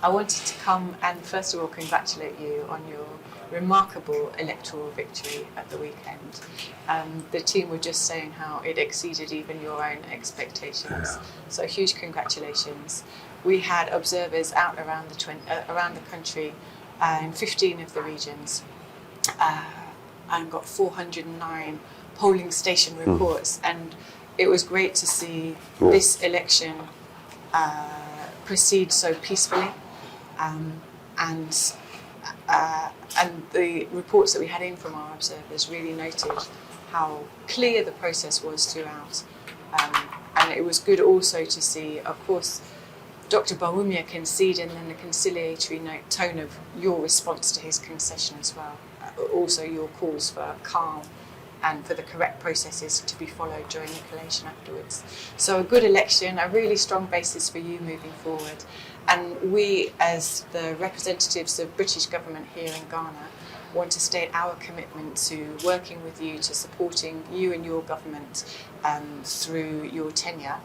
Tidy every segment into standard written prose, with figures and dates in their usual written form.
I wanted to come and first of all congratulate you on your remarkable electoral victory at the weekend. The team were just saying how it exceeded even your own expectations. So huge congratulations. We had observers out around the country in 15 of the regions and got 409 polling station reports, and it was great to see this election proceed so peacefully. And the reports that we had in from our observers really noted how clear the process was throughout. And it was good also to see, of course, Dr. Bawumia conceding and the conciliatory tone of your response to his concession as well. Also your calls for calm and for the correct processes to be followed during the collation afterwards. So a good election, a really strong basis for you moving forward. And we, as the representatives of British government here in Ghana, want to state our commitment to working with you, to supporting you and your government through your tenure.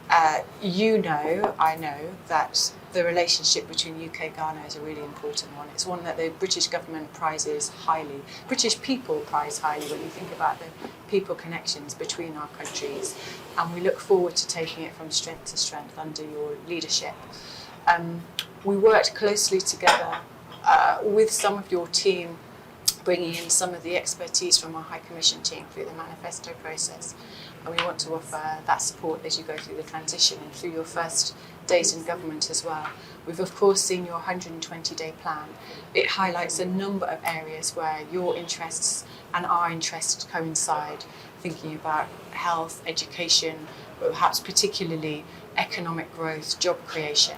I know that the relationship between UK and Ghana is a really important one. It's one that the British government prizes highly. British people prize highly when you think about the people connections between our countries. And we look forward to taking it from strength to strength under your leadership. We worked closely together with some of your team, bringing in some of the expertise from our High Commission team through the manifesto process. And we want to offer that support as you go through the transition and through your first days in government as well. We've of course seen your 120-day plan. It highlights a number of areas where your interests and our interests coincide, thinking about health, education, but perhaps particularly economic growth, job creation.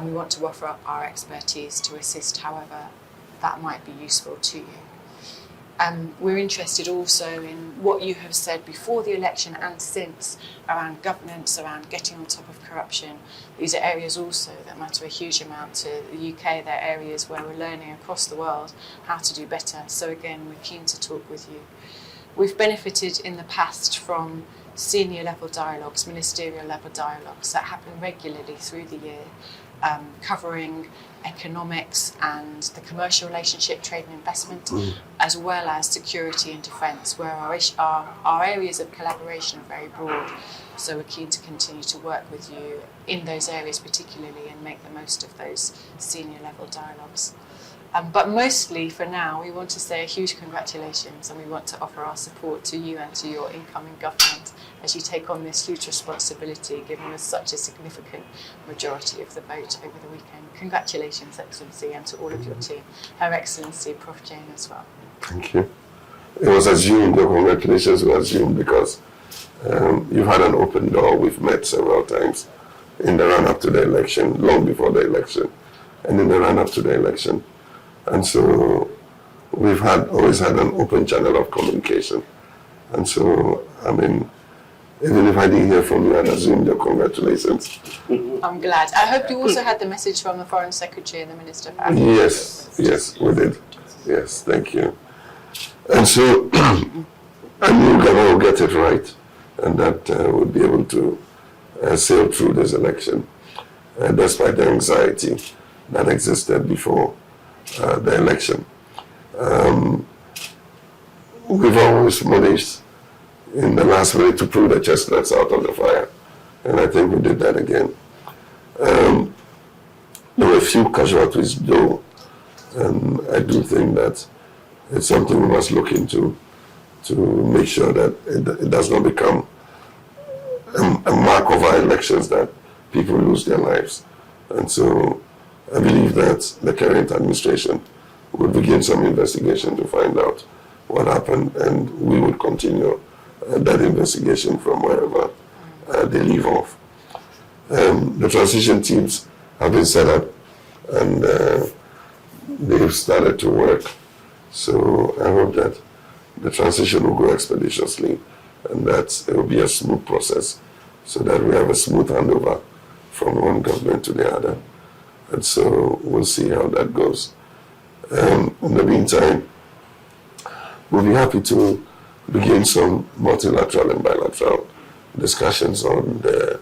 We want to offer up our expertise to assist however that might be useful to you. We're interested also in what you have said before the election and since around governance, around getting on top of corruption. These are areas also that matter a huge amount to the UK. They're areas where we're learning across the world how to do better. So again, we're keen to talk with you. We've benefited in the past from senior level dialogues, ministerial level dialogues that happen regularly through the year, covering economics and the commercial relationship, trade and investment, as well as security and defence, where our areas of collaboration are very broad. So we're keen to continue to work with you in those areas particularly and make the most of those senior level dialogues. But mostly for now, we want to say a huge congratulations, and we want to offer our support to you and to your incoming government as you take on this huge responsibility, giving us such a significant majority of the vote over the weekend. Congratulations, Excellency, and to all of your team. Her Excellency, Prof. Jane as well. Thank you. It was assumed, the congratulations were assumed because you've had an open door. We've met several times in the run-up to the election, long before the election, and in the run-up to the election. And so we've always had an open channel of communication. And so, I mean, even if I didn't hear from you, I'd assume your congratulations. I'm glad. I hope you also had the message from the Foreign Secretary and the Minister for Africa. Yes, we did. Yes, thank you. And so, I knew Ghana will get it right, and that we'll be able to sail through this election, despite the anxiety that existed before the election. We've always managed in the last minute to pull the chestnuts out of the fire, and I think we did that again. There were a few casualties though, and I do think that it's something we must look into to make sure that it does not become a mark of our elections that people lose their lives. And so I believe that the current administration will begin some investigation to find out what happened, and we will continue that investigation from wherever they leave off. The transition teams have been set up, and they've started to work. So I hope that the transition will go expeditiously and that it will be a smooth process so that we have a smooth handover from one government to the other. And so we'll see how that goes. In the meantime, we'll be happy to begin some multilateral and bilateral discussions on the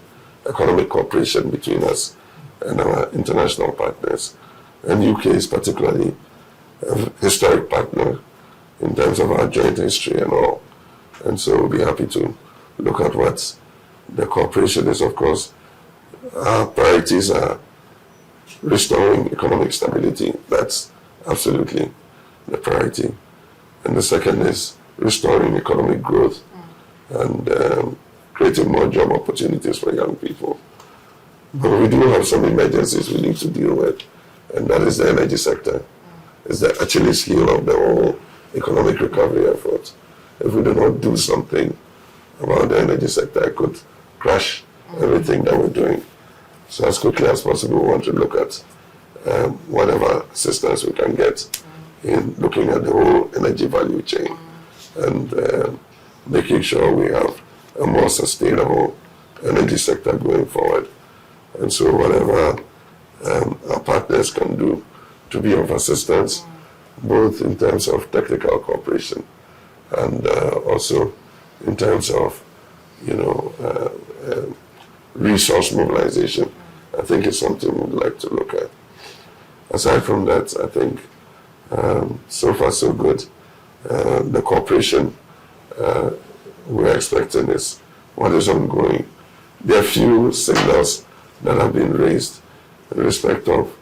economic cooperation between us and our international partners. And UK is particularly a historic partner in terms of our joint history and all. And so we'll be happy to look at what the cooperation is. Of course, our priorities are restoring economic stability. That's absolutely the priority. And the second is restoring economic growth and creating more job opportunities for young people. But we do have some emergencies we need to deal with, and that is the energy sector. It's the Achilles heel of the whole economic recovery effort. If we do not do something about the energy sector, it could crash everything that we're doing. So as quickly as possible, we want to look at whatever assistance we can get in looking at the whole energy value chain and making sure we have a more sustainable energy sector going forward. And so whatever our partners can do to be of assistance, both in terms of technical cooperation and also in terms of, resource mobilization, I think it's something we'd like to look at. Aside from that, I think so far so good. The cooperation we're expecting is what is ongoing. There are few signals that have been raised in respect of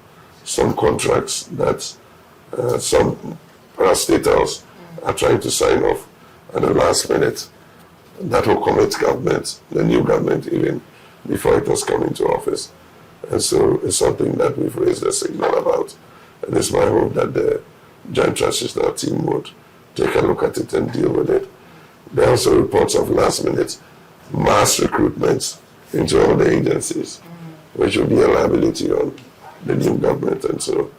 some contracts that some parastatals are trying to sign off at the last minute. That will commit government, the new government, even before it has come into office. And so it's something that we've raised a signal about. And it's my hope that the Joint Transitional Team would take a look at it and deal with it. There are also reports of last-minute mass recruitments into all the agencies, which will be a liability on the new government. And so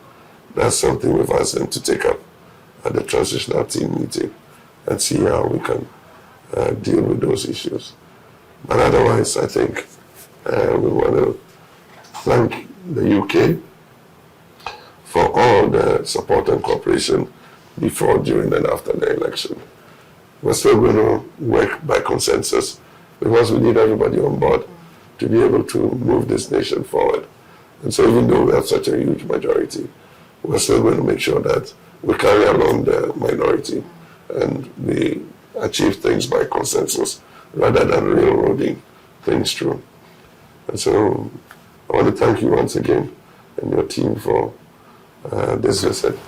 that's something we've asked them to take up at the Transitional Team meeting and see how we can deal with those issues. But otherwise, I think we want to thank the UK for all the support and cooperation before, during, and after the election. We're still going to work by consensus because we need everybody on board to be able to move this nation forward. And so even though we have such a huge majority, we're still going to make sure that we carry along the minority and we achieve things by consensus rather than railroading things through. And so I want to thank you once again and your team for this visit.